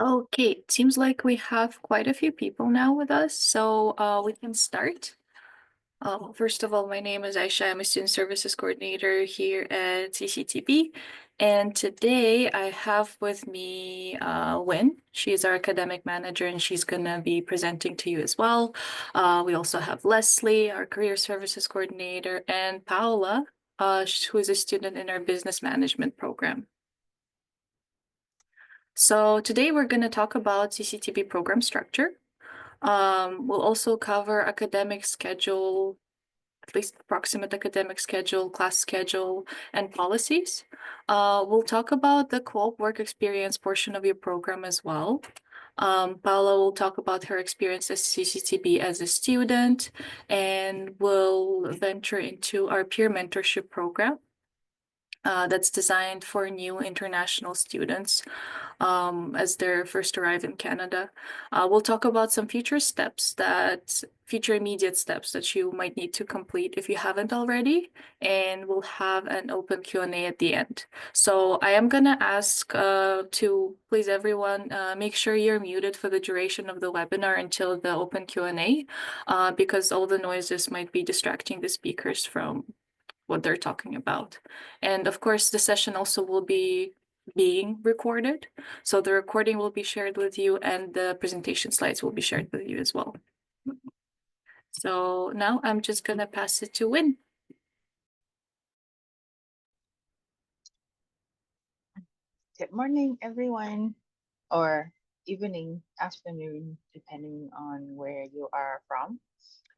Okay, it seems like we have quite a few people now with us, so we can start. First of all, my name is Aisha. I'm a student services coordinator here at CCTB, and today I have with me Win. She's our academic manager, and she's gonna be presenting to you as well. We also have Leslie, our career services coordinator, and Paola, who is a student in our business management program. So today we're going to talk about CCTB program structure. We'll also cover academic schedule, at least approximate academic schedule, class schedule, and policies. We'll talk about the co-op work experience portion of your program as well. Paula will talk about her experience as CCTB as a student, and we'll venture into our peer mentorship program. That's designed for new international students as they're first arrive in Canada. We'll talk about some future immediate steps that you might need to complete if you haven't already, and we'll have an open Q&A at the end. So I am gonna ask to please everyone make sure you're muted for the duration of the webinar until the open Q&A because all the noises might be distracting the speakers from what they're talking about. And of course, the session also will be being recorded. So the recording will be shared with you and the presentation slides will be shared with you as well. So now I'm just gonna pass it to Win. Good morning, everyone, or evening, afternoon, depending on where you are from.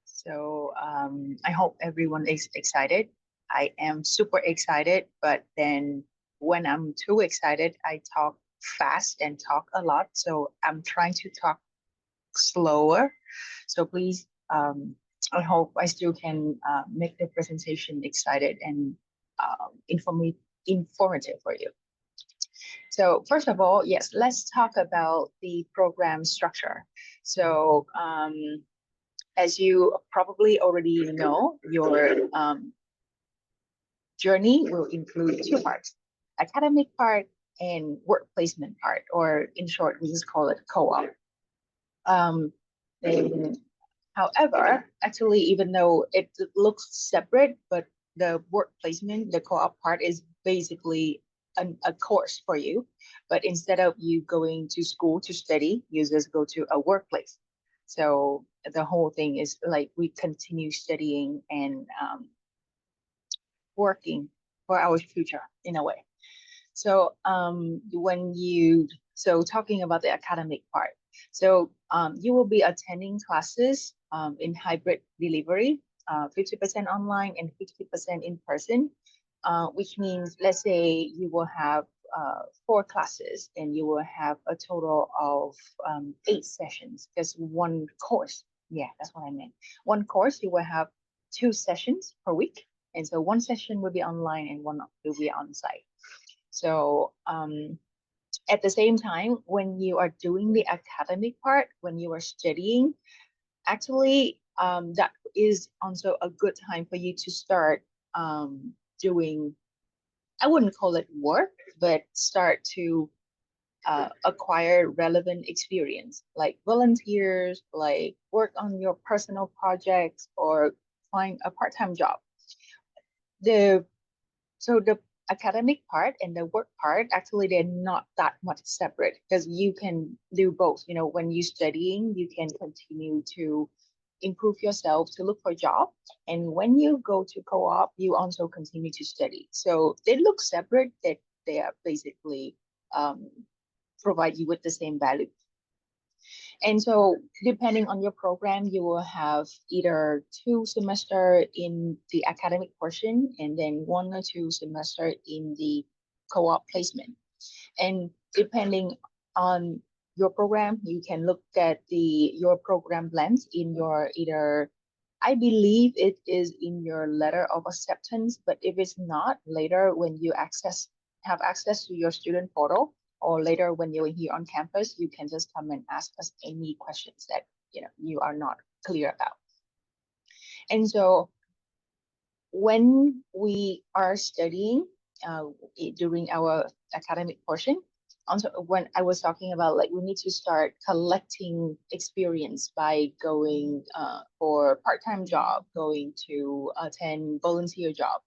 So I hope everyone is excited. I am super excited, but then when I'm too excited, I talk fast and talk a lot. So I'm trying to talk slower. So please, I hope I still can make the presentation excited and informative for you. So first of all, yes, let's talk about the program structure. So as you probably already know, your journey will include two parts, academic part and work placement part, or in short, we just call it co-op. And however, actually, even though it looks separate, but the work placement, the co-op part is basically a course for you. But instead of you going to school to study, you just go to a workplace. So the whole thing is like we continue studying and working for our future in a way. So talking about the academic part, so you will be attending classes in hybrid delivery, 50% online and 50% in person, which means let's say you will have 4 classes and you will have a total of 8 sessions. Just one course. Yeah, that's what I meant. One course, you will have 2 sessions per week. And so one session will be online and one will be on site. So at the same time, when you are doing the academic part, when you are studying, actually that is also a good time for you to start doing, I wouldn't call it work, but start to acquire relevant experience, like volunteers, like work on your personal projects or find a part-time job. The academic part and the work part, actually they're not that much separate because you can do both. You know, when you're studying, you can continue to improve yourself to look for a job, and when you go to co-op, you also continue to study. So they look separate, that they are basically provide you with the same value. And so depending on your program, you will have either 2 semesters in the academic portion and then 1 or 2 semesters in the co-op placement. And depending on your program, you can look at your program blends in your either, I believe it is in your letter of acceptance, but if it's not, later when you have access to your student portal, or later when you're here on campus, you can just come and ask us any questions that you are not clear about. And so when we are studying during our academic portion, also when I was talking about like we need to start collecting experience by going for part-time job, going to attend volunteer job.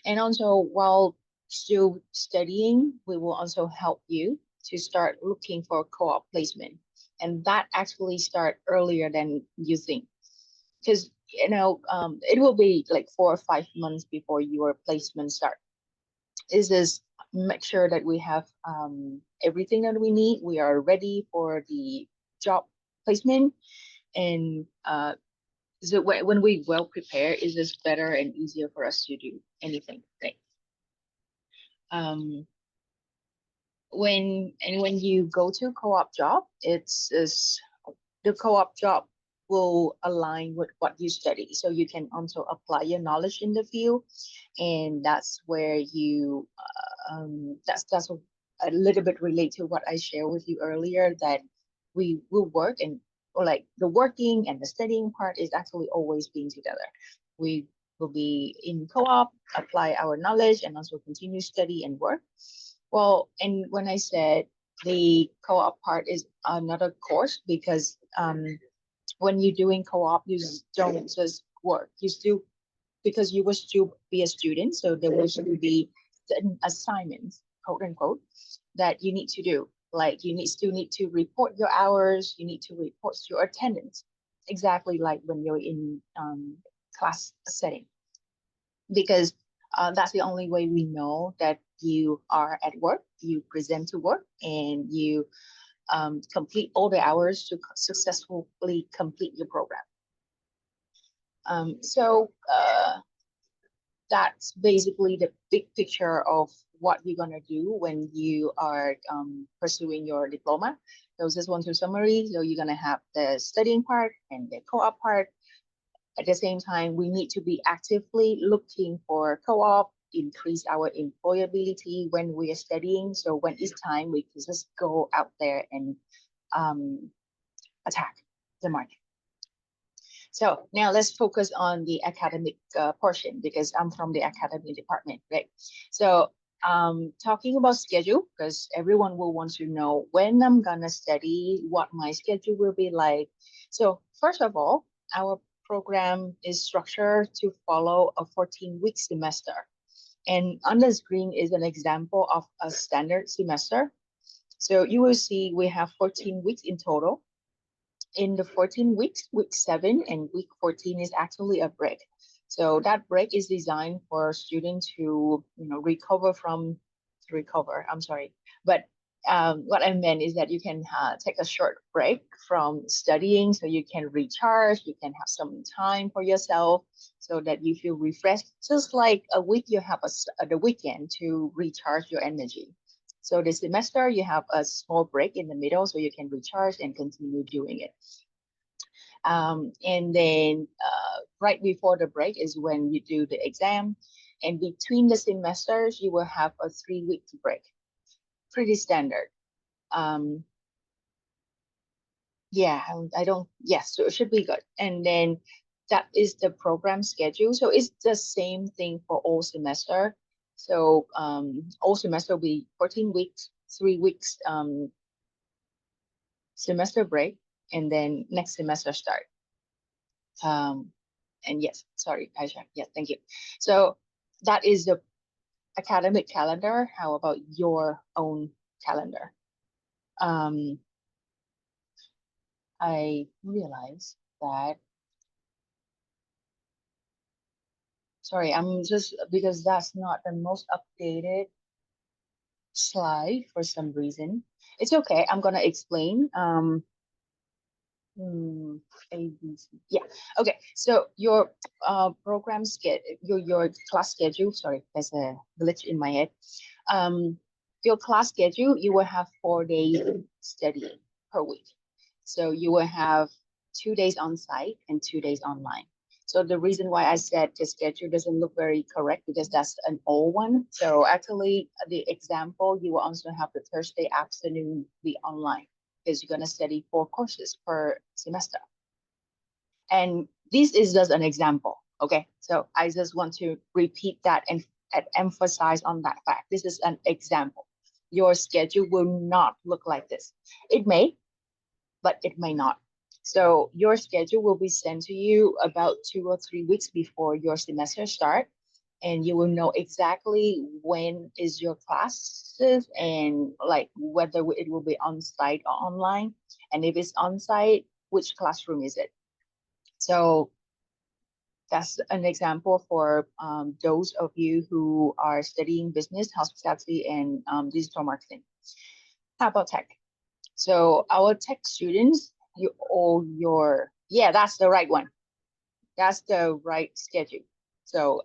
And also while still studying, we will also help you to start looking for co-op placement. And that actually start earlier than you think. Because it will be like 4 or 5 months before your placement start. Is this make sure that we have everything that we need. We are ready for the job placement, and so when we well prepare, is this better and easier for us to do anything, right? Um, when you go to co-op job, it's the co-op job will align with what you study, so you can also apply your knowledge in the field, and that's where you that's a little bit relate to what I shared with you earlier, that we will work and or like the working and the studying part is actually always being together. We will be in co-op, apply our knowledge, and also continue study and work. Well, and when I said the co-op part is another course, because when you're doing co-op, you don't just work. You still, because you will still be a student, so there will still be certain assignments, quote unquote, that you need to do. Like you still need to report your hours, you need to report your attendance, exactly like when you're in class setting, because that's the only way we know that you are at work, you present to work, and you complete all the hours to successfully complete your program. So that's basically the big picture of what you're gonna do when you are pursuing your diploma. So just one to summary. So you're gonna have the studying part and the co-op part. At the same time, we need to be actively looking for co-op, increase our employability when we are studying. So when it's time, we can just go out there and attack the market. So now let's focus on the academic portion, because I'm from the academic department, right? So talking about schedule, because everyone will want to know when I'm gonna study, what my schedule will be like. So first of all, our program is structured to follow a 14-week semester. And on the screen is an example of a standard semester. So you will see we have 14 weeks in total. In the 14 weeks, week 7 and week 14 is actually a break. So that break is designed for students to recover. I'm sorry, but what I meant is that you can take a short break from studying, so you can recharge, you can have some time for yourself, so that you feel refreshed. Just like a week, you have the weekend to recharge your energy. So the semester, you have a small break in the middle, so you can recharge and continue doing it. And then right before the break is when you do the exam. And between the semesters, you will have a 3-week break. Pretty standard. Yeah, yes, so it should be good. And then that is the program schedule. So it's the same thing for all semester. So all semester will be 14 weeks, 3 weeks semester break, and then next semester start. And yes, sorry, Aisha. Yeah, thank you. So that is the academic calendar. How about your own calendar? I realized that, sorry, I'm just, because that's not the most updated slide for some reason. It's okay, I'm gonna explain. ABC. Yeah. Okay. So your program schedule, your class schedule. Sorry, there's a glitch in my head. Your class schedule, you will have 4 days studying per week. So you will have 2 days on site and 2 days online. So the reason why I said the schedule doesn't look very correct, because that's an old one. So actually, the example, you will also have the Thursday afternoon be online, because you're going to study 4 courses per semester. And this is just an example, okay? So I just want to repeat that and emphasize on that fact. This is an example. your schedule will not look like this. It may, but it may not. So your schedule will be sent to you about 2 or 3 weeks before your semester start, and you will know exactly when is your classes and like whether it will be on site or online. And if it's on site, which classroom is it? So that's an example for those of you who are studying business, hospitality, and digital marketing. How about tech? So our tech students, yeah, that's the right one. That's the right schedule. So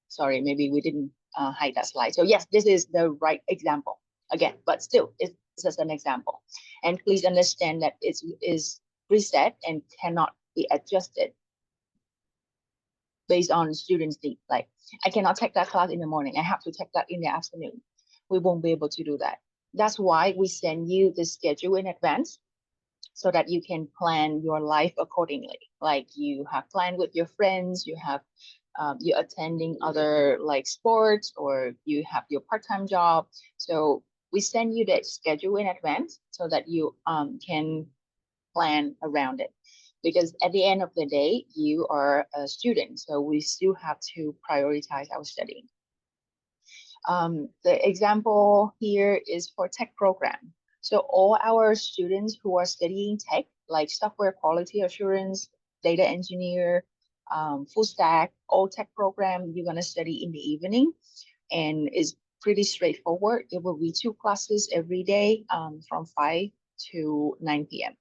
sorry, maybe we didn't hide that slide. So yes, this is the right example again, but still, it's just an example. And please understand that it is preset and cannot be adjusted based on students' need. Like, I cannot take that class in the morning. I have to take that in the afternoon. We won't be able to do that. That's why we send you the schedule in advance so that you can plan your life accordingly. Like you have planned with your friends, you have you're attending other like sports, or you have your part-time job. So we send you that schedule in advance so that you can plan around it. Because at the end of the day, you are a student, so we still have to prioritize our studying. The example here is for tech program. So all our students who are studying tech, like software quality assurance, data engineer, full stack, all tech program, you're gonna study in the evening, and it's pretty straightforward. It will be 2 classes every day from 5 to 9 p.m.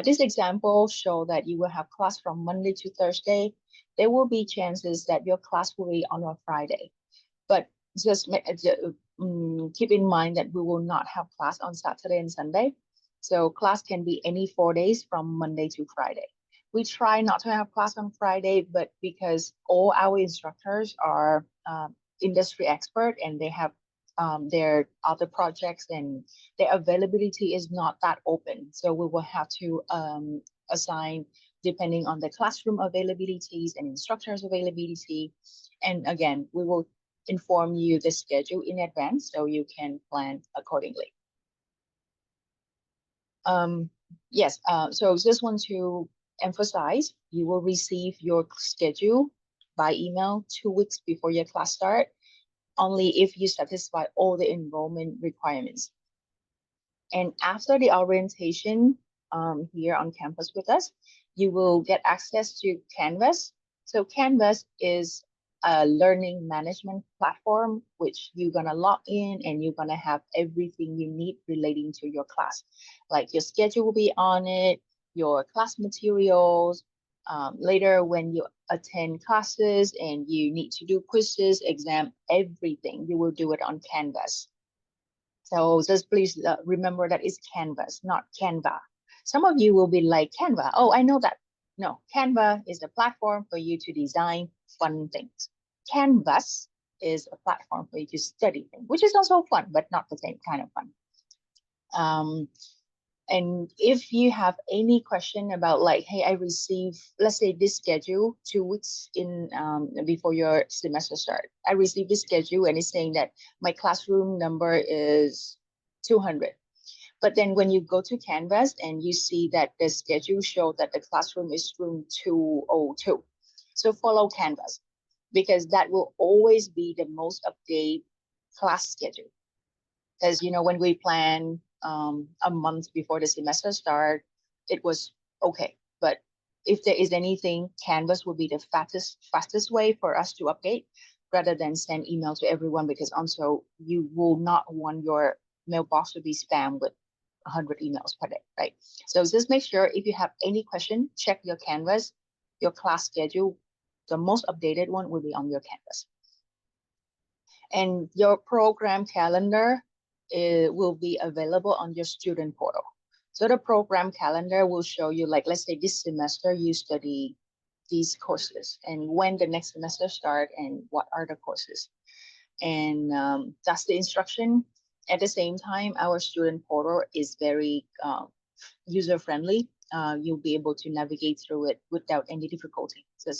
This example show that you will have class from Monday to Thursday. There will be chances that your class will be on a Friday, but just keep in mind that we will not have class on Saturday and Sunday. So class can be any 4 days from Monday to Friday. We try not to have class on Friday, but because all our instructors are industry expert and they have their other projects and their availability is not that open. So we will have to assign depending on the classroom availabilities and instructors availability. And again, we will inform you the schedule in advance so you can plan accordingly. Yes, so just want to emphasize, you will receive your schedule by email 2 weeks before your class start, only if you satisfy all the enrollment requirements. And after the orientation here on campus with us, you will get access to Canvas. So Canvas is a learning management platform, which you're gonna log in and you're gonna have everything you need relating to your class. Like your schedule will be on it, your class materials. Later when you attend classes and you need to do quizzes, exam, everything, you will do it on Canvas. So just please remember that it's Canvas, not Canva. Some of you will be like, Canva, oh, I know that. No, Canva is a platform for you to design fun things. Canvas is a platform for you to study things, which is also fun, but not the same kind of fun. And if you have any question about like, hey, I received, let's say this schedule 2 weeks in before your semester start, I received this schedule and it's saying that my classroom number is 200. But then when you go to Canvas and you see that the schedule show that the classroom is room 202. So follow Canvas because that will always be the most updated class schedule. Because, you know, when we plan a month before the semester start, it was okay. But if there is anything, Canvas will be the fastest way for us to update rather than send email to everyone, because also you will not want your mailbox to be spammed with 100 emails per day, right? So just make sure if you have any question, check your Canvas, your class schedule. The most updated one will be on your Canvas. And your program calendar will be available on your student portal. So the program calendar will show you, like, let's say this semester you study these courses and when the next semester start and what are the courses. And that's the instruction. At the same time, our student portal is very user-friendly. You'll be able to navigate through it without any difficulty. So,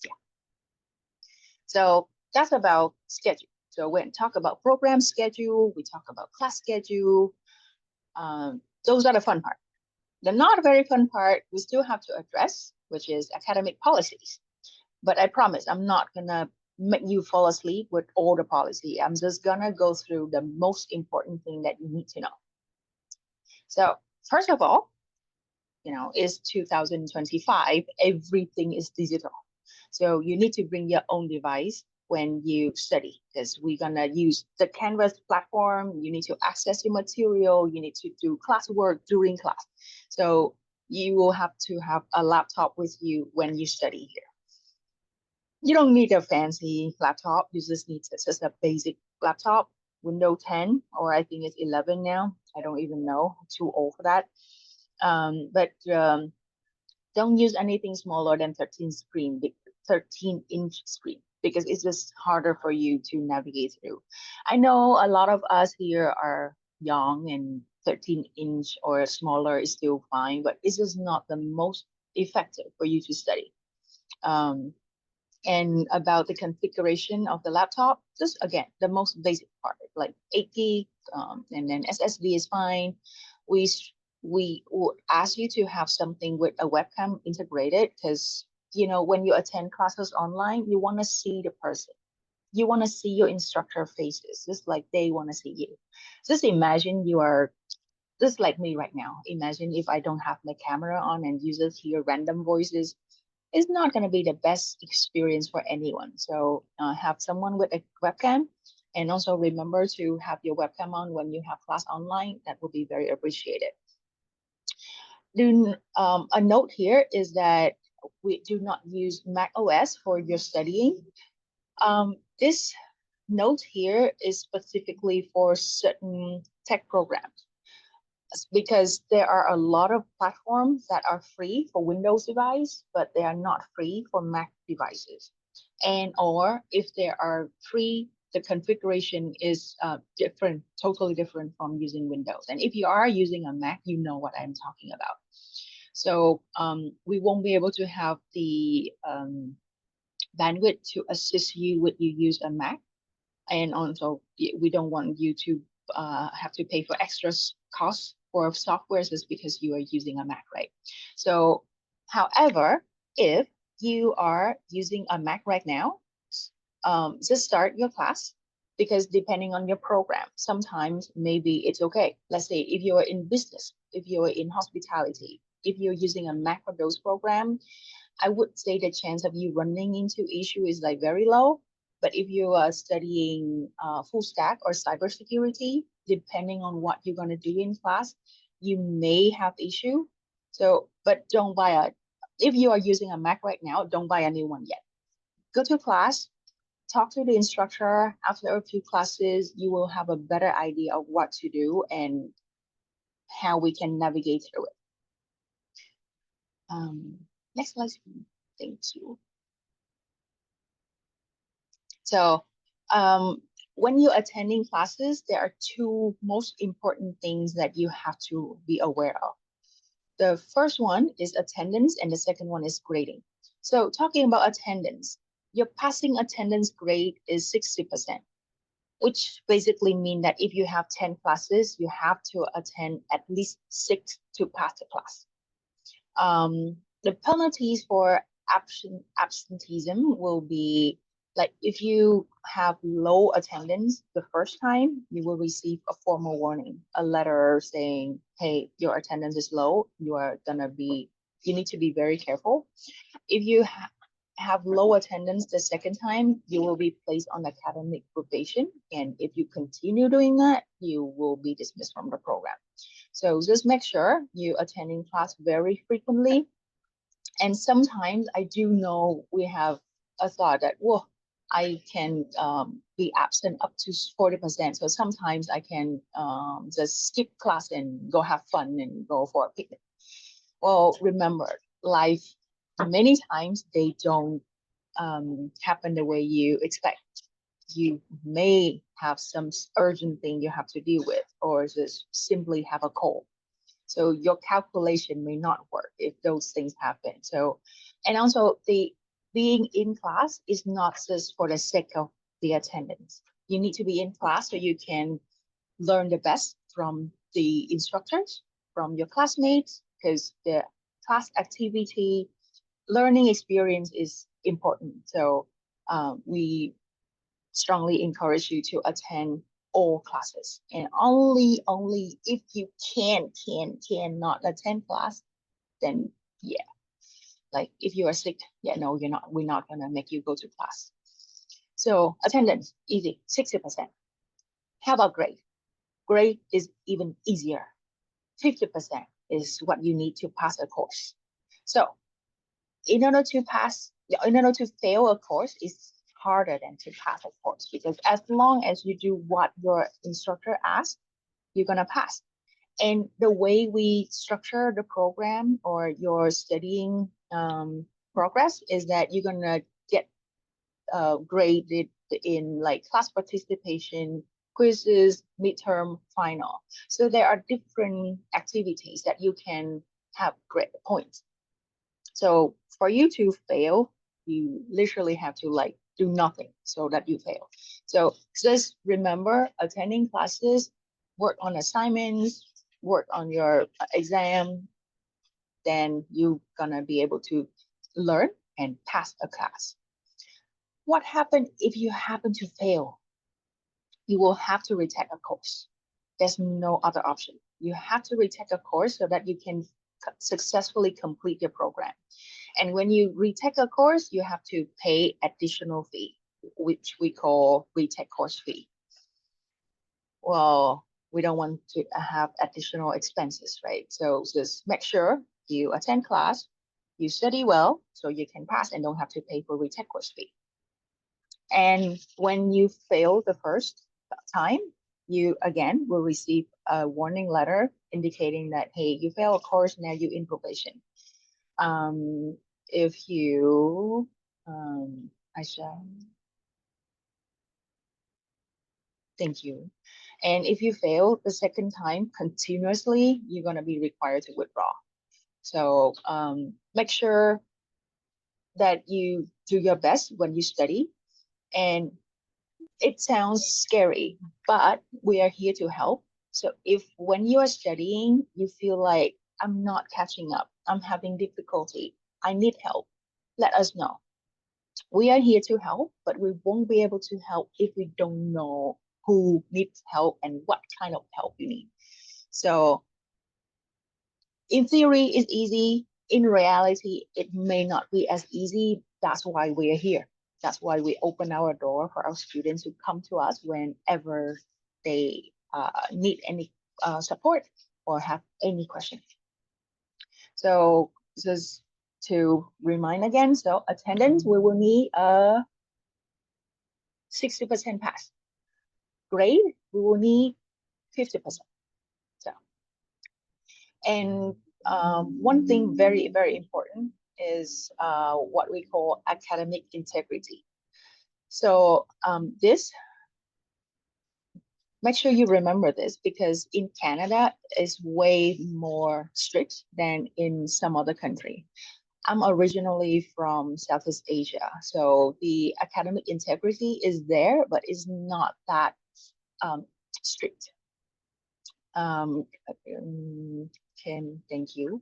yeah. So that's about schedule. So when talk about program schedule, we talk about class schedule. Those are the fun part. The not very fun part, we still have to address, which is academic policies. But I promise I'm not gonna make you fall asleep with all the policy. I'm just gonna go through the most important thing that you need to know. So first of all, it's 2025, everything is digital. So you need to bring your own device when you study, because we're gonna use the Canvas platform. You need to access your material, you need to do classwork during class. So you will have to have a laptop with you when you study here. You don't need a fancy laptop, you just need just a basic laptop, Windows 10, or I think it's 11 now. I don't even know, I'm too old for that. But don't use anything smaller than 13-inch screen, because it's just harder for you to navigate through. I know a lot of us here are young and 13-inch or smaller is still fine, but it's just not the most effective for you to study. And about the configuration of the laptop, just again, the most basic part, like 8 gig, and then SSD is fine. We would ask you to have something with a webcam integrated, because when you attend classes online, you want to see the person. You want to see your instructor faces, just like they want to see you. Just imagine you are just like me right now. Imagine if I don't have my camera on and you just hear random voices. It's not going to be the best experience for anyone. So have someone with a webcam, and also remember to have your webcam on when you have class online. That will be very appreciated. A note here is that we do not use Mac OS for your studying. This note here is specifically for certain tech programs, because there are a lot of platforms that are free for Windows device, but they are not free for Mac devices. And or if they are free, the configuration is different, totally different from using Windows. And if you are using a Mac, you know what I'm talking about. So we won't be able to have the bandwidth to assist you with you use a Mac. And also, we don't want you to have to pay for extra costs for software just because you are using a Mac, right? So, however, if you are using a Mac right now, just start your class, because depending on your program, sometimes maybe it's okay. Let's say if you're in business, if you're in hospitality, if you're using a Mac for those programs, I would say the chance of you running into issue is like very low. But if you are studying full stack or cybersecurity, depending on what you're going to do in class, you may have issue. So, but don't buy if you are using a Mac right now, don't buy a new one yet. Go to class, talk to the instructor. After a few classes, you will have a better idea of what to do and how we can navigate through it. Next slide. Thank you. So when you're attending classes, there are two most important things that you have to be aware of. The first one is attendance, and the second one is grading. So talking about attendance, your passing attendance grade is 60%, which basically means that if you have 10 classes, you have to attend at least 6 to pass the class. The penalties for absenteeism will be, like, if you have low attendance the first time, you will receive a formal warning, a letter saying, hey, your attendance is low. You need to be very careful. If you have low attendance the second time, you will be placed on academic probation. And if you continue doing that, you will be dismissed from the program. So just make sure you attending class very frequently. And sometimes I do know we have a thought that, well, I can be absent up to 40%. So sometimes I can just skip class and go have fun and go for a picnic. Well, remember, life, many times they don't happen the way you expect. You may have some urgent thing you have to deal with, or just simply have a cold. So your calculation may not work if those things happen. So, and also the being in class is not just for the sake of the attendance. You need to be in class so you can learn the best from the instructors, from your classmates, because the class activity learning experience is important. So we strongly encourage you to attend all classes, and only if you cannot attend class, then yeah, like if you are sick, yeah, no, we're not gonna make you go to class. So attendance, easy, 60%. How about grade? Grade is even easier. 50% is what you need to pass a course. So in order to fail a course, it's harder than to pass a course, because as long as you do what your instructor asks, you're gonna pass. And the way we structure the program or your studying progress is that you're gonna get graded in like class participation, quizzes, midterm, final. So there are different activities that you can have grade points. So for you to fail, you literally have to like do nothing so that you fail. So just remember, attending classes, work on assignments, work on your exam, then you're gonna be able to learn and pass a class. What happens if you happen to fail? You will have to retake a course. There's no other option. You have to retake a course so that you can successfully complete your program. And when you retake a course, you have to pay additional fee, which we call retake course fee. Well, we don't want to have additional expenses, right? So just make sure you attend class, you study well, so you can pass and don't have to pay for retake course fee. And when you fail the first time, you again will receive a warning letter indicating that, hey, you failed a course, now you're in probation. If you, I shall, thank you. And if you fail the second time continuously, you're going to be required to withdraw. So make sure that you do your best when you study. And it sounds scary, but we are here to help. So if when you are studying, you feel like I'm not catching up, I'm having difficulty, I need help, let us know. We are here to help, but we won't be able to help if we don't know who needs help and what kind of help you need. So in theory, it's easy. In reality, it may not be as easy. That's why we're here. That's why we open our door for our students to come to us whenever they need any support or have any questions. So just to remind again, so attendance, we will need a 60% pass. Grade, we will need 50%. So, and one thing very, very important is what we call academic integrity. So this, make sure you remember this, because in Canada is way more strict than in some other country. I'm originally from Southeast Asia, so the academic integrity is there, but it's not that strict. Thank you.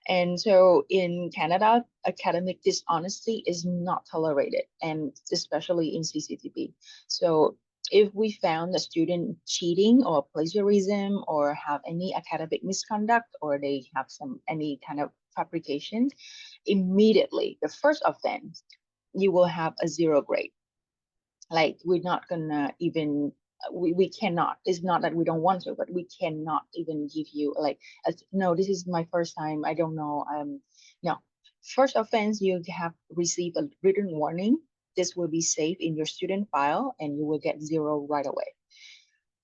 And so in Canada, academic dishonesty is not tolerated, and especially in CCTB. So if we found a student cheating or plagiarism or have any academic misconduct, or they have any kind of fabrication, immediately the first offense, you will have a 0 grade. Like we're not gonna even we cannot, it's not that we don't want to, but we cannot even give you like no, this is my first time, I don't know. No, first offense, you have received a written warning. This will be saved in your student file and you will get 0 right away.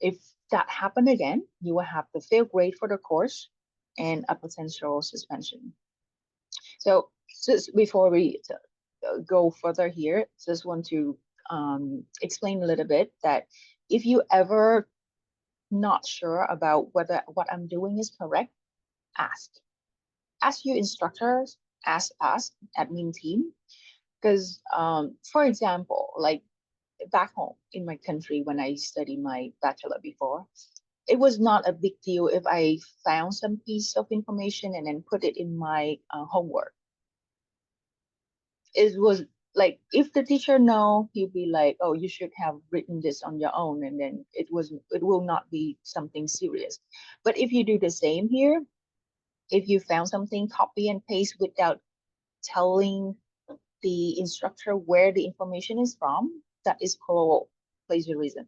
If that happened again, you will have the fail grade for the course and a potential suspension. So just before we go further here, just want to explain a little bit that if you ever not sure about whether what I'm doing is correct, ask. Ask your instructors, ask us, admin team. Because for example, like back home in my country when I studied my bachelor before, it was not a big deal if I found some piece of information and then put it in my homework. It was like if the teacher know, he'd be like, "Oh, you should have written this on your own," and then it will not be something serious. But if you do the same here, if you found something, copy and paste without telling the instructor where the information is from, that is called plagiarism.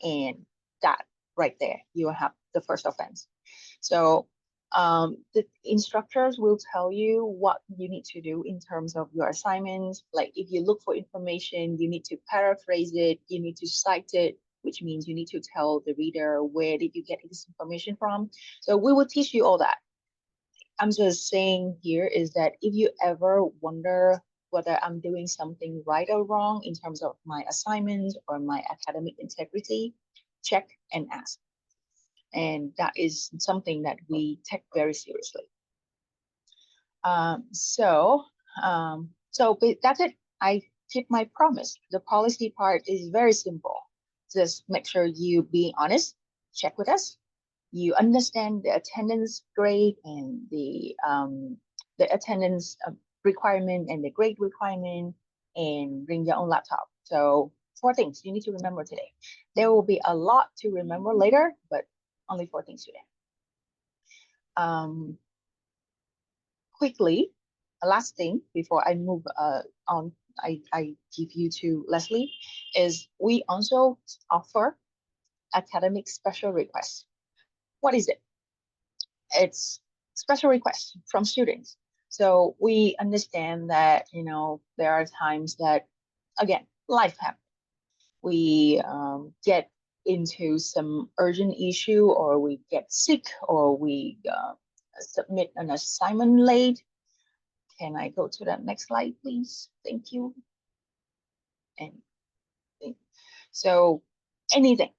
And that right there, you have the first offense. So the instructors will tell you what you need to do in terms of your assignments. Like if you look for information, you need to paraphrase it, you need to cite it, which means you need to tell the reader where did you get this information from. So we will teach you all that. I'm just saying here is that if you ever wonder whether I'm doing something right or wrong in terms of my assignments or my academic integrity, check and ask. And that is something that we take very seriously. So that's it. I keep my promise. The policy part is very simple. Just make sure you be honest, check with us, you understand the attendance grade and the attendance requirement and the grade requirement, and bring your own laptop. So 4 things you need to remember today. There will be a lot to remember later, but only 4 things today. Quickly, last thing before I move on, I give you to Leslie, is we also offer academic special requests. What is it? It's special requests from students. So we understand that, there are times that, again, life happens. We get into some urgent issue, or we get sick, or we submit an assignment late. Can I go to the next slide, please? Thank you. And so anything,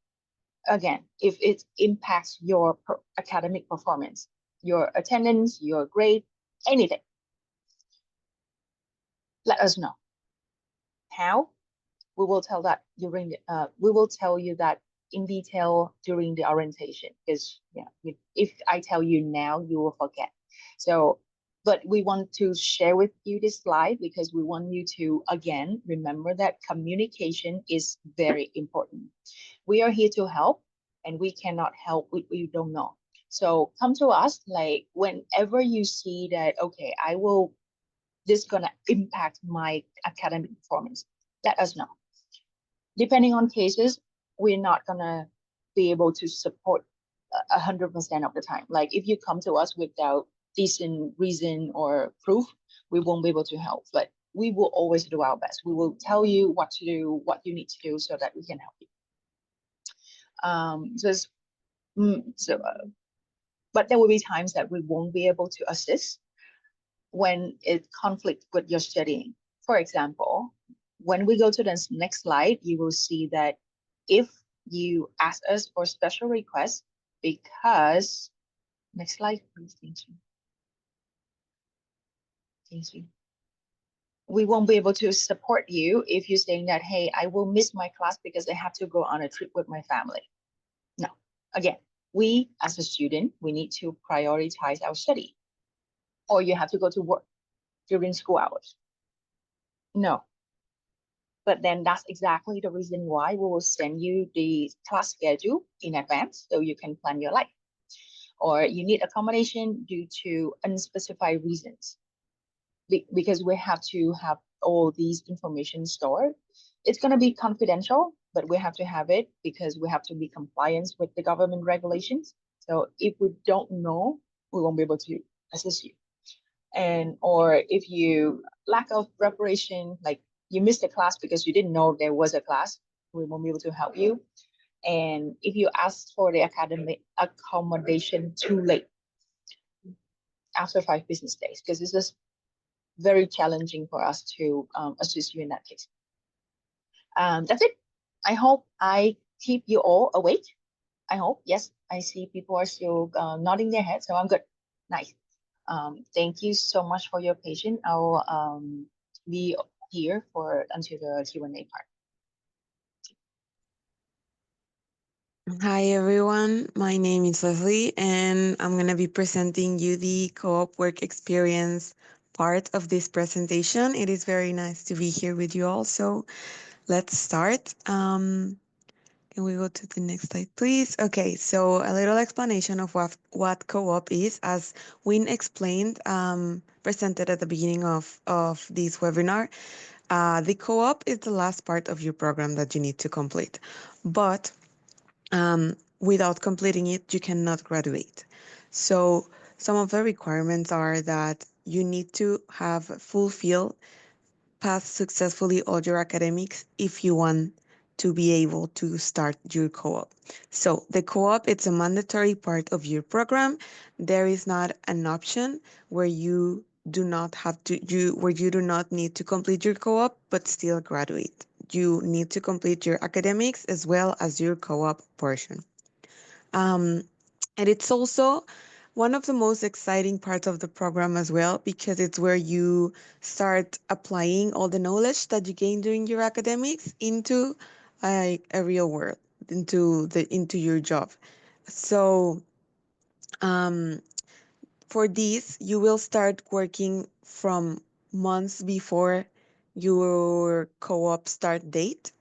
again, if it impacts your academic performance, your attendance, your grade, anything, let us know. How? We will tell that during we will tell you that in detail during the orientation, because if I tell you now, you will forget. So, but we want to share with you this slide because we want you to, again, remember that communication is very important. We are here to help, and we cannot help what we don't know. So come to us, like whenever you see that, okay, this is gonna impact my academic performance, let us know. Depending on cases, we're not gonna be able to support 100% of the time. Like if you come to us without decent reason or proof, we won't be able to help. But we will always do our best. We will tell you what to do, what you need to do, so that we can help you. But there will be times that we won't be able to assist when it conflicts with your studying. For example, when we go to the next slide, you will see that if you ask us for special requests, because, next slide, please, thank you. Thank you. We won't be able to support you if you're saying that, hey, I will miss my class because I have to go on a trip with my family. No, again, we as a student, we need to prioritize our study. Or you have to go to work during school hours. No. But then that's exactly the reason why we will send you the class schedule in advance so you can plan your life. Or you need accommodation due to unspecified reasons. Because we have to have all these information stored. It's going to be confidential, but we have to have it because we have to be compliant with the government regulations. So if we don't know, we won't be able to assist you. Or if you lack of preparation, like you missed a class because you didn't know there was a class, we won't be able to help you. And if you ask for the academic accommodation too late, after 5 business days, because this is very challenging for us to assist you in that case. That's it. I hope I keep you all awake. I hope. Yes, I see people are still nodding their heads, so I'm good. Nice. Thank you so much for your patience. I'll be here until the Q&A part. Hi everyone, my name is Leslie and I'm going to be presenting you the co-op work experience part of this presentation. It is very nice to be here with you all. So let's start. Can we go to the next slide, please? Okay, so a little explanation of what co-op is, as Win explained, presented at the beginning of this webinar. The co-op is the last part of your program that you need to complete. But without completing it, you cannot graduate. So some of the requirements are that you need to have fulfilled, pass successfully all your academics if you want to be able to start your co-op. So the co-op, it's a mandatory part of your program. There is not an option where you do not have to you where you do not need to complete your co-op but still graduate. You need to complete your academics as well as your co-op portion. Um, and it's also one of the most exciting parts of the program as well, because it's where you start applying all the knowledge that you gain during your academics into a real world, into your job. So um, for this, you will start working from months before your co-op start date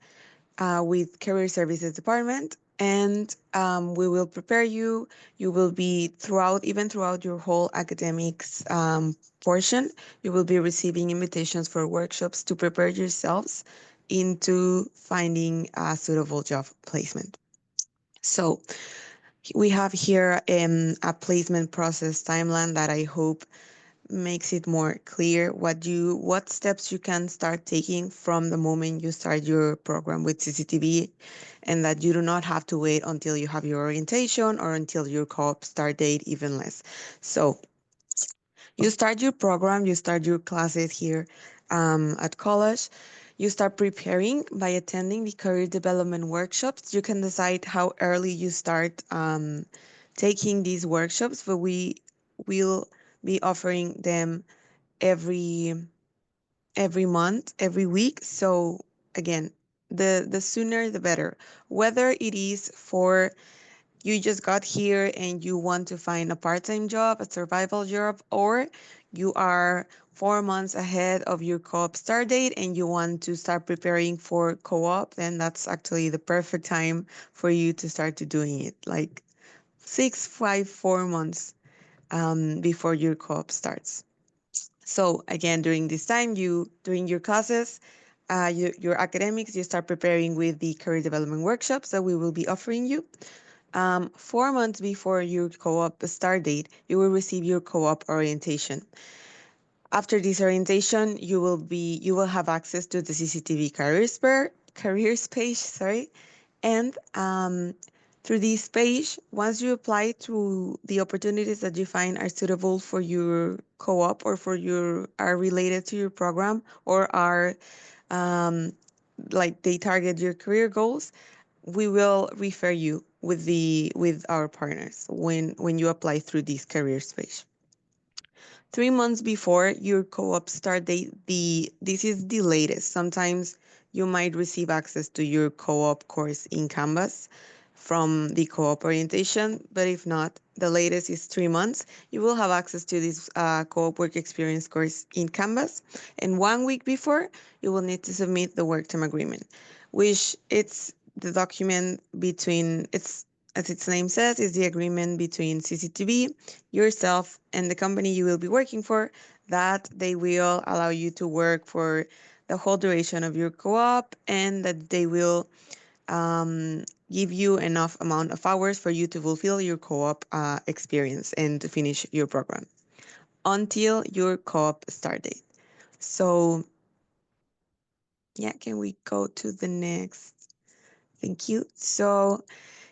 with Career Services Department, and we will prepare you. You will be even throughout your whole academics portion, you will be receiving invitations for workshops to prepare yourselves into finding a suitable job placement. So we have here a placement process timeline that I hope makes it more clear what steps you can start taking from the moment you start your program with CCTV, and that you do not have to wait until you have your orientation or until your co-op start date, even less. So you start your program, you start your classes here at college. You start preparing by attending the career development workshops. You can decide how early you start taking these workshops, but we will be offering them every month, every week. So again, the sooner the better. Whether it is for you just got here and you want to find a part-time job, a survival job, or you are 4 months ahead of your co-op start date and you want to start preparing for co-op, then that's actually the perfect time for you to start to doing it. Like 4 months before your co-op starts. So again, during this time, during your classes, your academics, you start preparing with the career development workshops that we will be offering you. 4 months before your co-op start date, you will receive your co-op orientation. After this orientation, you will have access to the CCTV careers page, sorry, and through this page, once you apply to the opportunities that you find are suitable for your co-op or are related to your program or are um, like they target your career goals, we will refer you with our partners when you apply through this careers page. 3 months before your co-op start date, this is the latest. Sometimes you might receive access to your co-op course in Canvas from the co-op orientation, but if not, the latest is 3 months. You will have access to this co-op work experience course in Canvas, and 1 week before, you will need to submit the work term agreement, which it's the document between it's as its name says, is the agreement between CCTV, yourself, and the company you will be working for, that they will allow you to work for the whole duration of your co-op, and that they will give you enough amount of hours for you to fulfill your co-op experience and to finish your program until your co-op start date. So yeah, can we go to the next? Thank you. So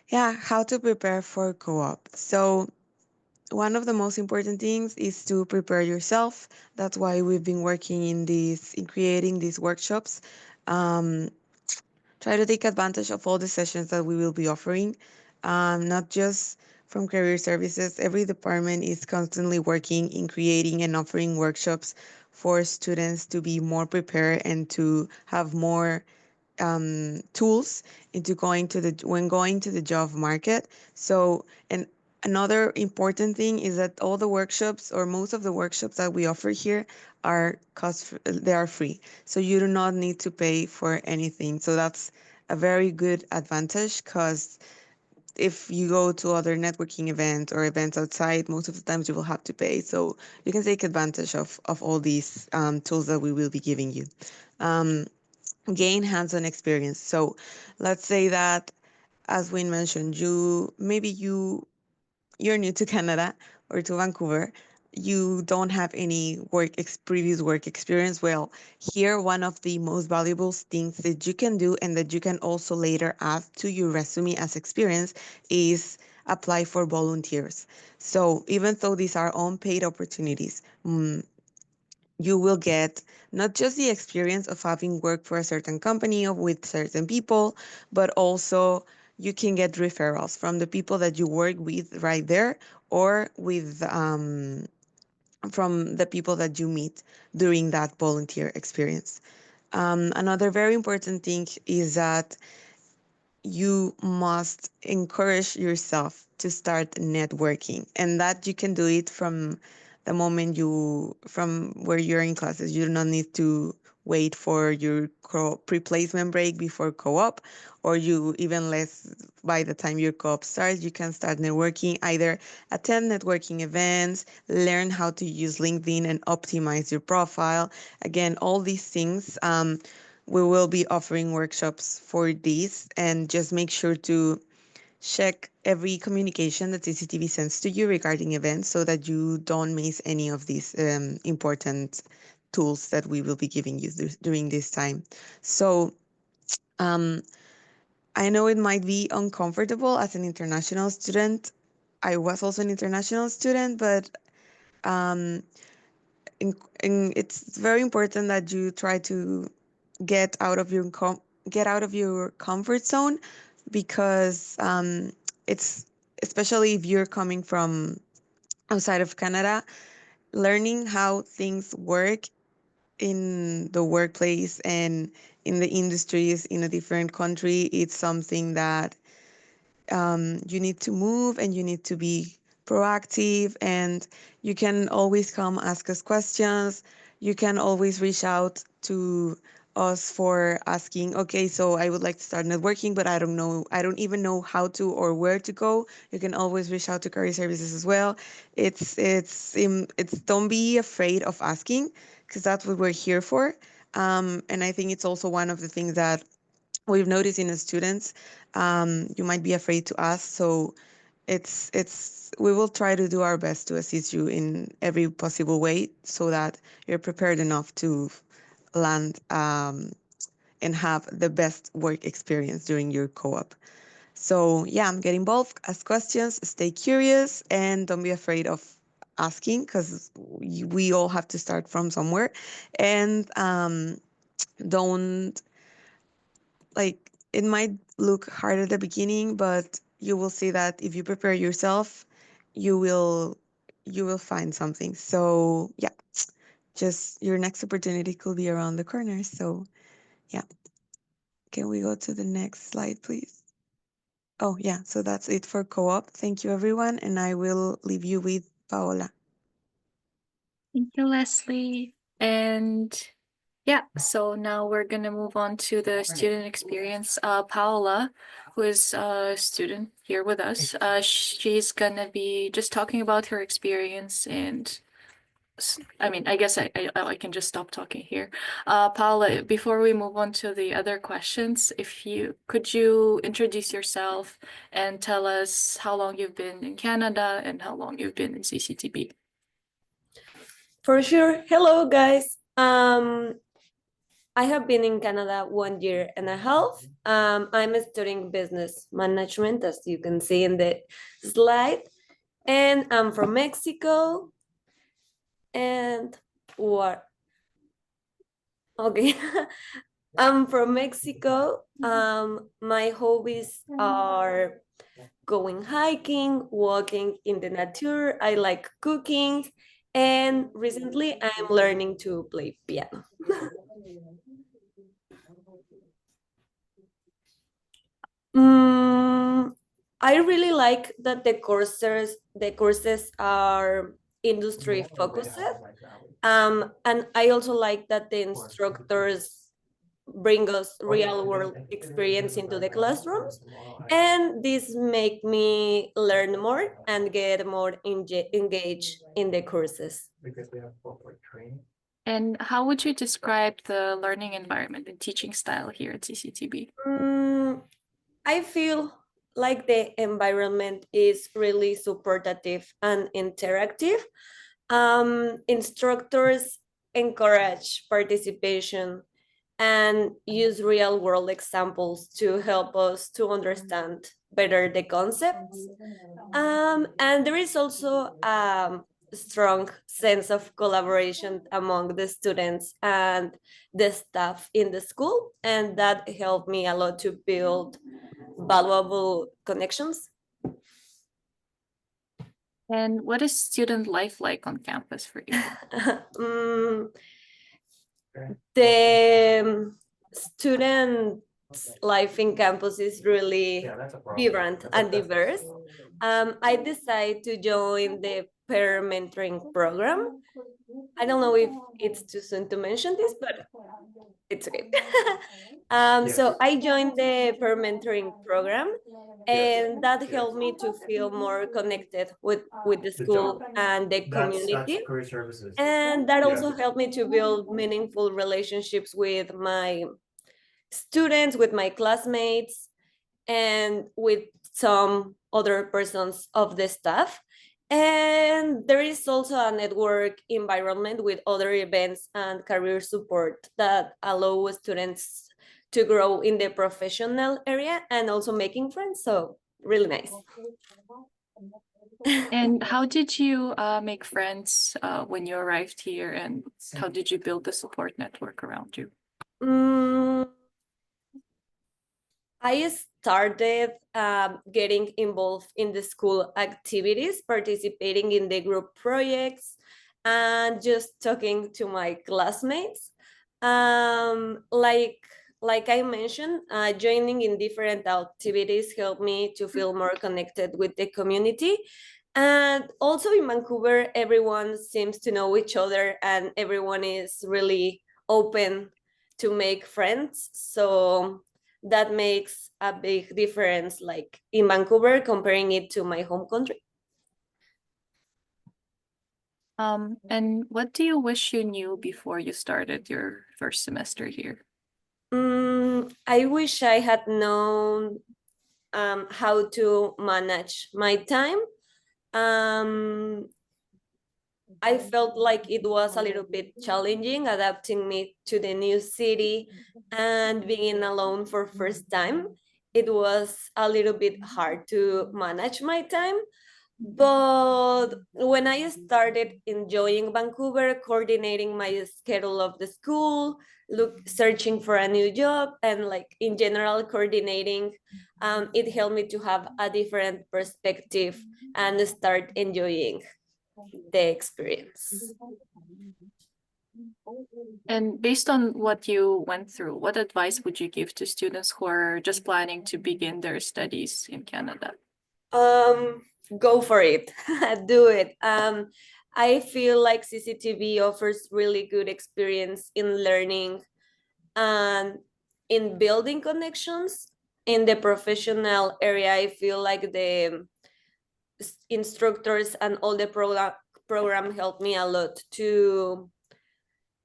yeah, how to prepare for co-op. So one of the most important things is to prepare yourself. That's why we've been working in creating these workshops. Um, Try to take advantage of all the sessions that we will be offering, not just from career services. Every department is constantly working in creating and offering workshops for students to be more prepared and to have more tools into going to the job market. So, and another important thing is that all the workshops, or most of the workshops that we offer here, are they are free. So you do not need to pay for anything. So that's a very good advantage, because if you go to other networking events or events outside, most of the times you will have to pay. So you can take advantage of all these tools that we will be giving you. Um, Gain hands-on experience. So let's say that, as we mentioned, you're new to Canada or to Vancouver, you don't have any previous work experience. Well, here, one of the most valuable things that you can do, and that you can also later add to your resume as experience, is apply for volunteers. So even though these are unpaid opportunities, you will get not just the experience of having worked for a certain company or with certain people, but also you can get referrals from the people that you work with right there, or with from the people that you meet during that volunteer experience. Another very important thing is that you must encourage yourself to start networking, and that you can do it from the moment from where you're in classes. You do not need to wait for your pre-placement break before co-op, or you even less by the time your co-op starts. You can start networking, either attend networking events, learn how to use LinkedIn and optimize your profile. Again, all these things, we will be offering workshops for these, and just make sure to check every communication that CCTV sends to you regarding events, so that you don't miss any of these important tools that we will be giving you during this time. So um, I know it might be uncomfortable as an international student. I was also an international student, but um, it's very important that you try to get out of your comfort zone, because it's, especially if you're coming from outside of Canada, learning how things work in the workplace and in the industries in a different country, it's something that you need to move, and you need to be proactive, and you can always come ask us questions. You can always reach out to us for asking, okay, so I would like to start networking, but I don't even know how to or where to go. You can always reach out to career services as well. It's don't be afraid of asking, because that's what we're here for. And I think it's also one of the things that we've noticed in the students. You might be afraid to ask, so we will try to do our best to assist you in every possible way, so that you're prepared enough to land and have the best work experience during your co-op. So yeah, get involved, ask questions, stay curious, and don't be afraid of asking, because we all have to start from somewhere. And don't, like, it might look hard at the beginning, but you will see that if you prepare yourself, you will find something. So yeah, just your next opportunity could be around the corner. So yeah, can we go to the next slide, please? Oh yeah, so that's it for co-op. Thank you, everyone, and I will leave you with Paola. Thank you, Leslie. And yeah, so now we're gonna move on to the student experience. Paola, who is a student here with us, she's gonna be just talking about her experience. And I mean, I guess I can just stop talking here. Paola, before we move on to the other questions, could you introduce yourself and tell us how long you've been in Canada and how long you've been in CCTB? For sure. Hello, guys. I have been in Canada 1.5 years. I'm studying business management, as you can see in the slide, and I'm from Mexico. And what? Okay. I'm from Mexico. My hobbies are going hiking, walking in the nature. I like cooking, and recently I'm learning to play piano. I really like that the courses are industry focused. And I also like that the instructors bring us real world experience into the classrooms, and this make me learn more and get more engaged in the courses. And how would you describe the learning environment and teaching style here at CCTB? I feel like the environment is really supportive and interactive. Instructors encourage participation and use real world examples to help us to understand better the concepts. And there is also a strong sense of collaboration among the students and the staff in the school, and that helped me a lot to build valuable connections. And what is student life like on campus for you? The student life in campus is really vibrant and diverse. I decided to join the peer mentoring program. I don't know if it's too soon to mention this, but it's okay. So I joined the peer mentoring program, and that helped me to feel more connected with the school and the community. And that also helped me to build meaningful relationships with my students, with my classmates, and with some other persons of the staff. And there is also a network environment with other events and career support that allow students to grow in the professional area and also making friends. So really nice. And how did you make friends when you arrived here, and how did you build the support network around you? I started getting involved in the school activities, participating in the group projects, and just talking to my classmates. Like I mentioned, joining in different activities helped me to feel more connected with the community. And also in Vancouver, everyone seems to know each other, and everyone is really open to make friends. So that makes a big difference, like in Vancouver, comparing it to my home country. And what do you wish you knew before you started your first semester here? I wish I had known how to manage my time. I felt like it was a little bit challenging adapting me to the new city and being alone for first time. It was a little bit hard to manage my time. But when I started enjoying Vancouver, coordinating my schedule of the school, searching for a new job, and like in general coordinating, it helped me to have a different perspective and start enjoying the experience. And based on what you went through, what advice would you give to students who are just planning to begin their studies in Canada? Go for it. Do it. I feel like CCTV offers really good experience in learning and in building connections. In the professional area, I feel like the instructors and all the program helped me a lot to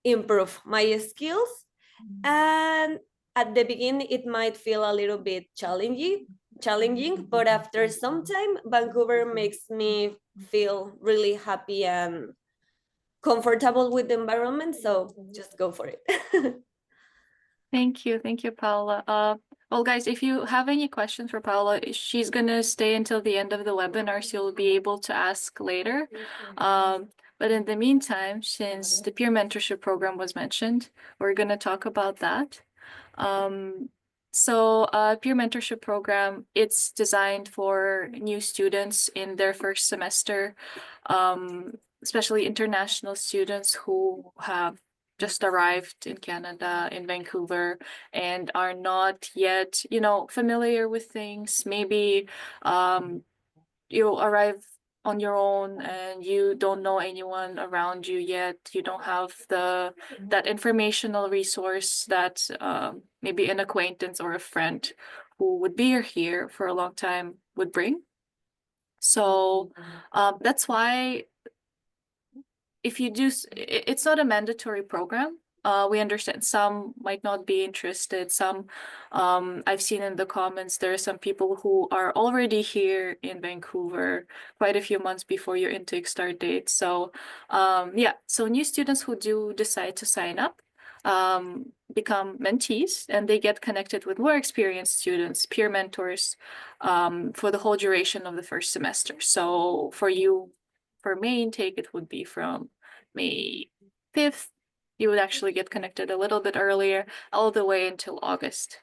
improve my skills. And at the beginning, it might feel a little bit challenging, but after some time, Vancouver makes me feel really happy and comfortable with the environment. So just go for it. Thank you, Paula. Well, guys, if you have any questions for Paula, she's gonna stay until the end of the webinar, so you'll be able to ask later. But in the meantime, since the peer mentorship program was mentioned, we're gonna talk about that. So peer mentorship program, it's designed for new students in their first semester, especially international students who have just arrived in Canada, in Vancouver, and are not yet, familiar with things. Maybe you arrive on your own and you don't know anyone around you yet. You don't have that informational resource that maybe an acquaintance or a friend who would be here for a long time would bring. So that's why if you do, it's not a mandatory program. We understand some might not be interested. Some, I've seen in the comments, there are some people who are already here in Vancouver quite a few months before your intake start date. So, yeah, so new students who do decide to sign up become mentees, and they get connected with more experienced students, peer mentors, for the whole duration of the first semester. So for you, for May intake, it would be from May 5th. You would actually get connected a little bit earlier, all the way until August.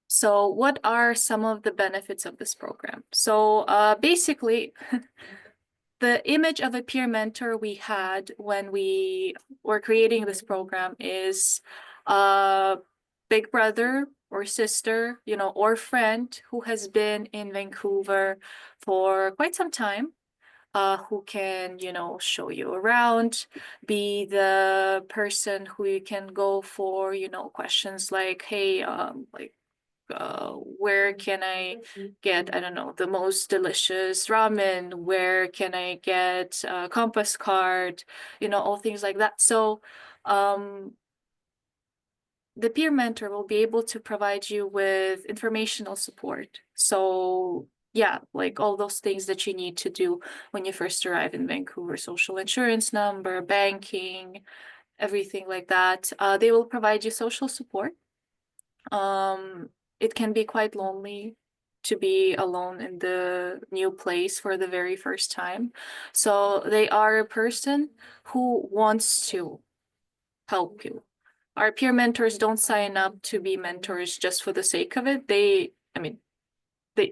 So what are some of the benefits of this program? So basically, the image of a peer mentor we had when we were creating this program is a big brother or sister, or friend who has been in Vancouver for quite some time, who can, show you around, be the person who you can go for, questions like, hey, where can I get, I don't know, the most delicious ramen? Where can I get a compass card? All things like that. So the peer mentor will be able to provide you with informational support. So yeah, like all those things that you need to do when you first arrive in Vancouver, social insurance number, banking, everything like that. They will provide you social support. It can be quite lonely to be alone in the new place for the very first time. So they are a person who wants to help you. Our peer mentors don't sign up to be mentors just for the sake of it. They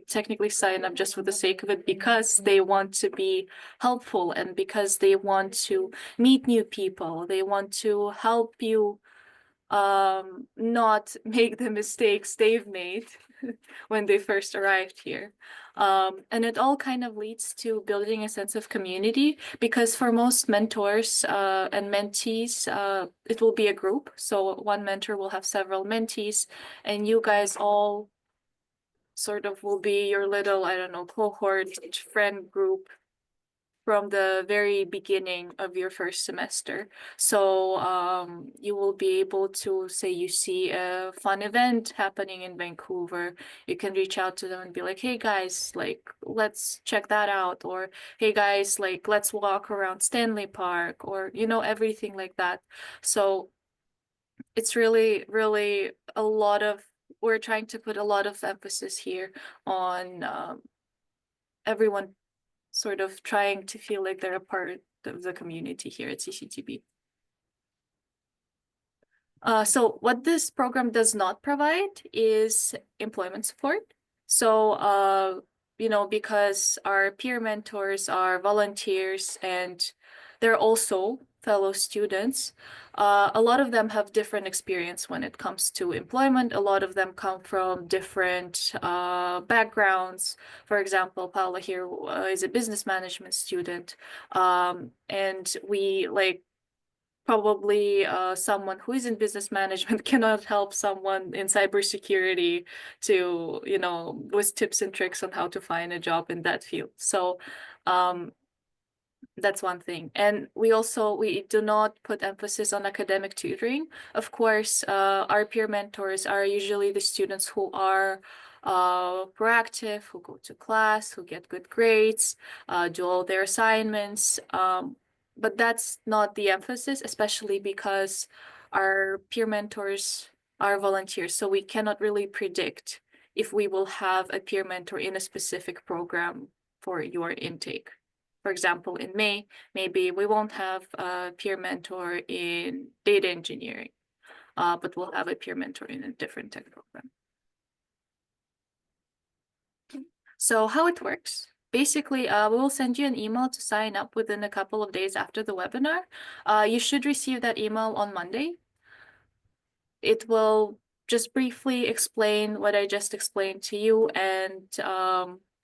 technically sign up just for the sake of it because they want to be helpful and because they want to meet new people. They want to help you not make the mistakes they've made when they first arrived here. And it all kind of leads to building a sense of community, because for most mentors and mentees, it will be a group. So one mentor will have several mentees, and you guys all sort of will be your little, I don't know, cohort friend group from the very beginning of your first semester. So you will be able to, say you see a fun event happening in Vancouver, you can reach out to them and be like, hey guys, like, let's check that out. Or hey guys, like, let's walk around Stanley Park, or, everything like that. So it's really, really a lot of, we're trying to put a lot of emphasis here on everyone sort of trying to feel like they're a part of the community here at CCTB. So what this program does not provide is employment support. So, because our peer mentors are volunteers and they're also fellow students, a lot of them have different experience when it comes to employment. A lot of them come from different backgrounds. For example, Paula here is a business management student, and we probably someone who is in business management cannot help someone in cybersecurity to, with tips and tricks on how to find a job in that field. So that's one thing. And we do not put emphasis on academic tutoring. Of course, our peer mentors are usually the students who are proactive, who go to class, who get good grades, do all their assignments. But that's not the emphasis, especially because our peer mentors are volunteers. So we cannot really predict if we will have a peer mentor in a specific program for your intake. For example, in May, maybe we won't have a peer mentor in data engineering, but we'll have a peer mentor in a different tech program. So how it works. basically, we will send you an email to sign up within a couple of days after the webinar. You should receive that email on Monday. It will just briefly explain what I just explained to you and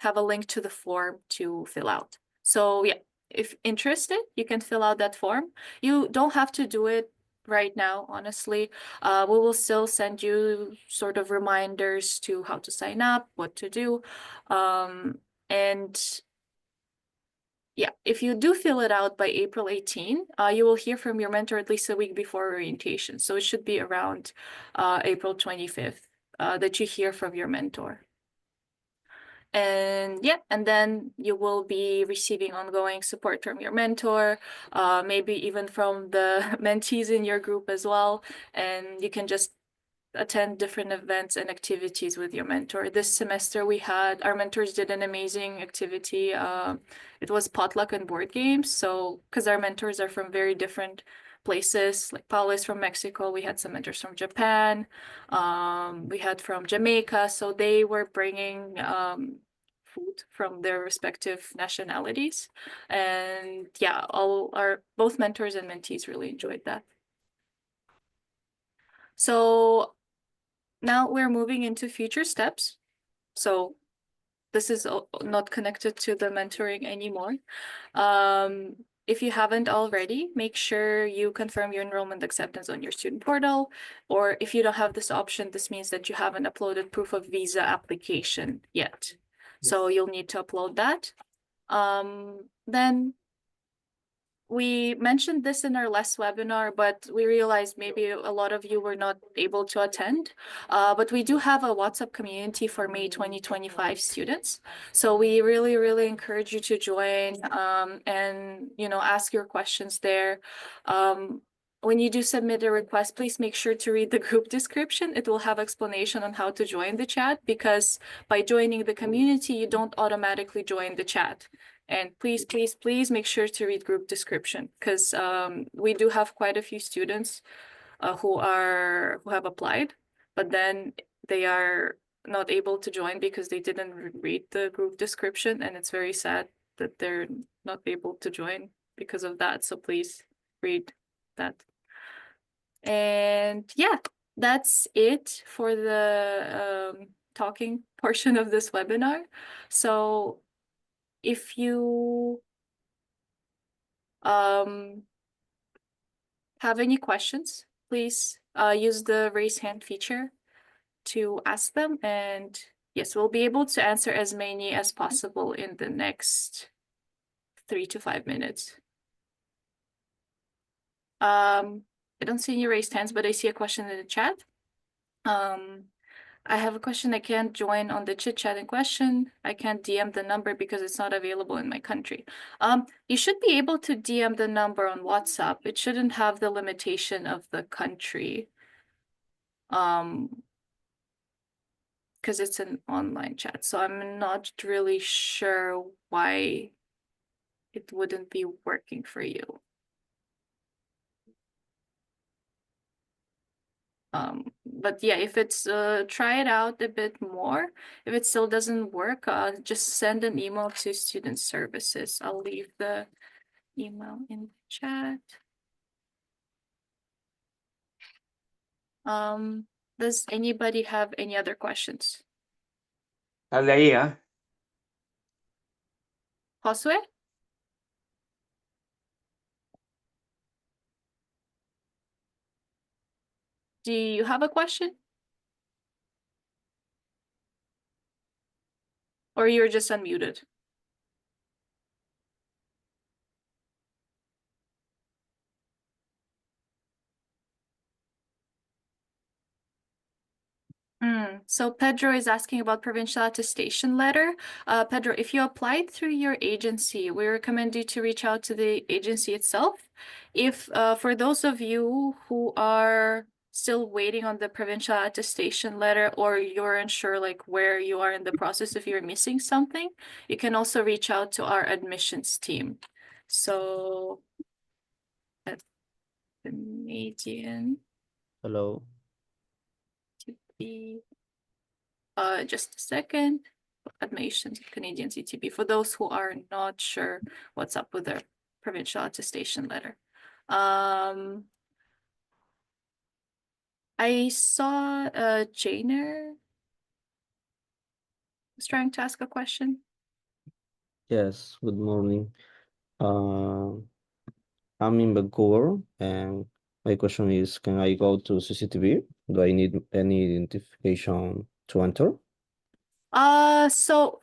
have a link to the form to fill out. So yeah, if interested, you can fill out that form. You don't have to do it right now, honestly. We will still send you sort of reminders to how to sign up, what to do. And yeah, if you do fill it out by April 18, you will hear from your mentor at least a week before orientation. So it should be around April 25th that you hear from your mentor. And yeah, and then you will be receiving ongoing support from your mentor, maybe even from the mentees in your group as well. And you can just attend different events and activities with your mentor. This semester our mentors did an amazing activity. It was potluck and board games. So, because our mentors are from very different places, like Paula is from Mexico, we had some mentors from Japan, we had from Jamaica. So they were bringing food from their respective nationalities. And yeah, both mentors and mentees really enjoyed that. So now we're moving into future steps. So this is not connected to the mentoring anymore. If you haven't already, make sure you confirm your enrollment acceptance on your student portal. Or if you don't have this option, this means that you haven't uploaded proof of visa application yet. So you'll need to upload that. Then we mentioned this in our last webinar, but we realized maybe a lot of you were not able to attend. But we do have a WhatsApp community for May 2025 students. So we really, really encourage you to join and ask your questions there. When you do submit a request, please make sure to read the group description. It will have explanation on how to join the chat, because by joining the community, you don't automatically join the chat. And please, please, please make sure to read group description, because we do have quite a few students who have applied, but then they are not able to join because they didn't read the group description, and it's very sad that they're not able to join because of that. So please read that. And yeah, that's it for the talking portion of this webinar. So if you have any questions, please use the raise hand feature to ask them. And yes, we'll be able to answer as many as possible in the next 3 to 5 minutes. I don't see any raised hands, but I see a question in the chat. I have a question. I can't join on the chit chat in question. I can't DM the number because it's not available in my country. You should be able to DM the number on WhatsApp. It shouldn't have the limitation of the country. Because it's an online chat. So I'm not really sure why it wouldn't be working for you. But yeah, if it's try it out a bit more. If it still doesn't work, just send an email to student services. I'll leave the email in the chat. Does anybody have any other questions? Alea, Josue? Do you have a question? Or you're just unmuted? So Pedro is asking about provincial attestation letter. Pedro, if you applied through your agency, we recommend you to reach out to the agency itself. If for those of you who are still waiting on the provincial attestation letter, or you're unsure like where you are in the process, if you're missing something, you can also reach out to our admissions team. So at Canadian. Hello. To be just a second. admission to Canadian CTB, for those who are not sure what's up with their provincial attestation letter. I saw Jainer was trying to ask a question. Yes, good morning. I'm in Vancouver, and my question is, can I go to CCTV? Do I need any identification to enter? So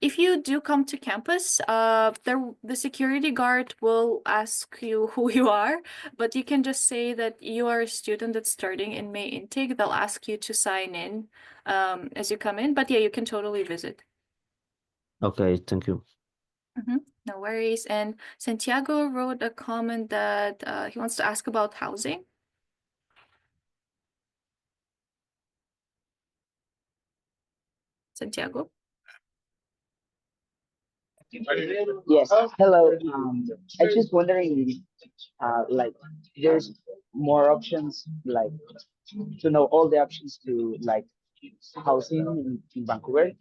if you do come to campus, the security guard will ask you who you are, but you can just say that you are a student that's starting in May intake. They'll ask you to sign in as you come in, but yeah, you can totally visit. Okay, thank you. No worries. And Santiago wrote a comment that he wants to ask about housing. Santiago? Yes, hello. I just wondering, like, there's more options, like, to know all the options to like housing in Vancouver.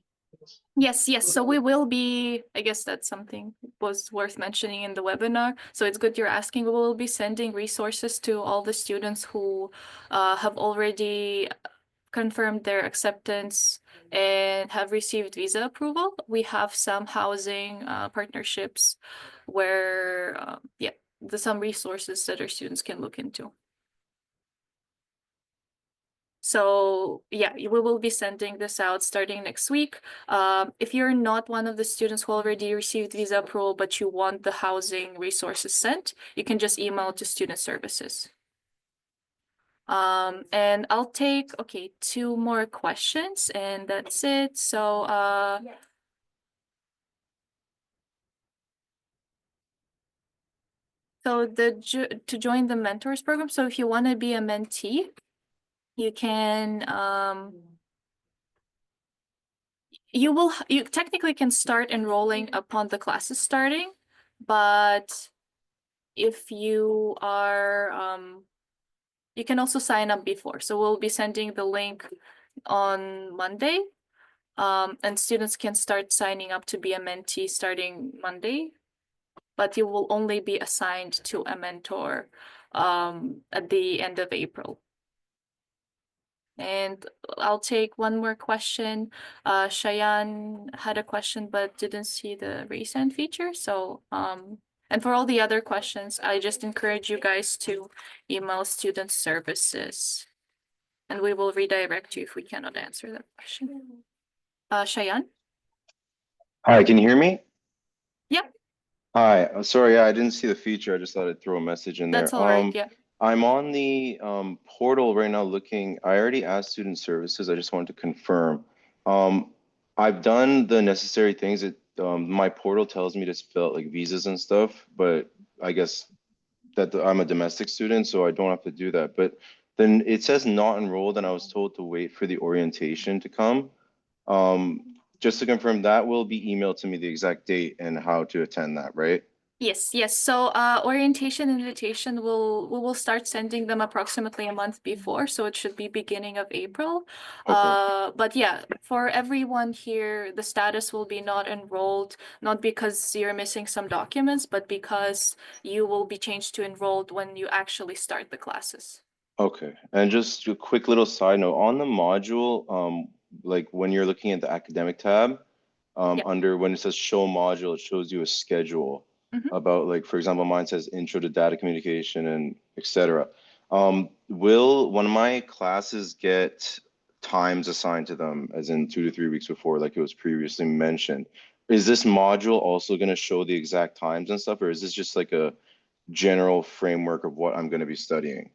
Yes, yes. So we will be, I guess that's something was worth mentioning in the webinar. So it's good you're asking. We will be sending resources to all the students who have already confirmed their acceptance and have received visa approval. We have some housing partnerships where, yeah, there's some resources that our students can look into. So yeah, we will be sending this out starting next week. If you're not one of the students who already received visa approval, but you want the housing resources sent, you can just email to student services. And I'll take, okay, 2 more questions and that's it. So, to join the mentors program, so if you want to be a mentee, you can, you technically can start enrolling upon the classes starting, but if you are, you can also sign up before. So we'll be sending the link on Monday, and students can start signing up to be a mentee starting Monday, but you will only be assigned to a mentor at the end of April. And I'll take one more question. Cheyenne had a question but didn't see the raise hand feature. So, and for all the other questions, I just encourage you guys to email student services and we will redirect you if we cannot answer that question. Cheyenne? Hi, can you hear me? Yep. Hi, sorry, I didn't see the feature. I just thought I'd throw a message in there. That's all right, yeah. I'm on the portal right now looking. I already asked student services. I just wanted to confirm. I've done the necessary things that my portal tells me to fill out like visas and stuff, but I guess that I'm a domestic student, so I don't have to do that. But then it says not enrolled, and I was told to wait for the orientation to come. Just to confirm, that will be emailed to me the exact date and how to attend that, right? Yes, yes. So orientation invitation we will start sending them approximately a month before, so it should be beginning of April. Okay. But yeah, for everyone here, the status will be not enrolled, not because you're missing some documents, but because you will be changed to enrolled when you actually start the classes. Okay, and just a quick little side note on the module, like when you're looking at the academic tab, Yeah. under when it says show module, it shows you a schedule about, like, for example, mine says intro to data communication and etc. Will one of my classes get times assigned to them, as in 2 to 3 weeks before, like it was previously mentioned? Is this module also going to show the exact times and stuff, or is this just like a general framework of what I'm going to be studying?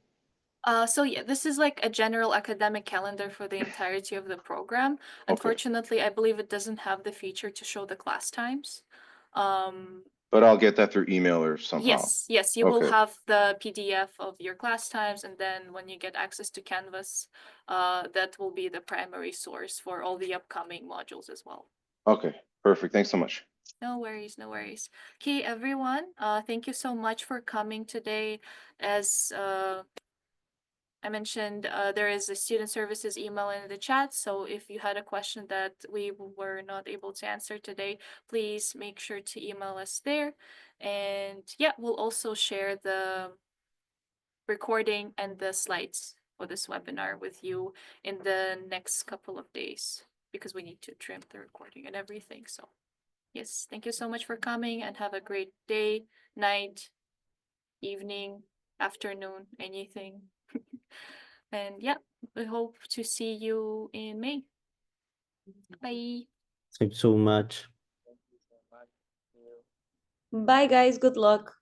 So yeah, this is like a general academic calendar for the entirety of the program. Unfortunately, I believe it doesn't have the feature to show the class times. But I'll get that through email or somehow. Yes, yes, you will Okay. have the PDF of your class times, and then when you get access to Canvas, that will be the primary source for all the upcoming modules as well. Okay, perfect. Thanks so much. No worries, no worries. Okay, everyone, thank you so much for coming today. As I mentioned there is a student services email in the chat. So if you had a question that we were not able to answer today, please make sure to email us there. And yeah, we'll also share the recording and the slides for this webinar with you in the next couple of days because we need to trim the recording and everything. So yes, thank you so much for coming and have a great day, night, evening, afternoon, anything. And yeah, we hope to see you in May. Bye. Thank you so much. Bye, guys. Good luck.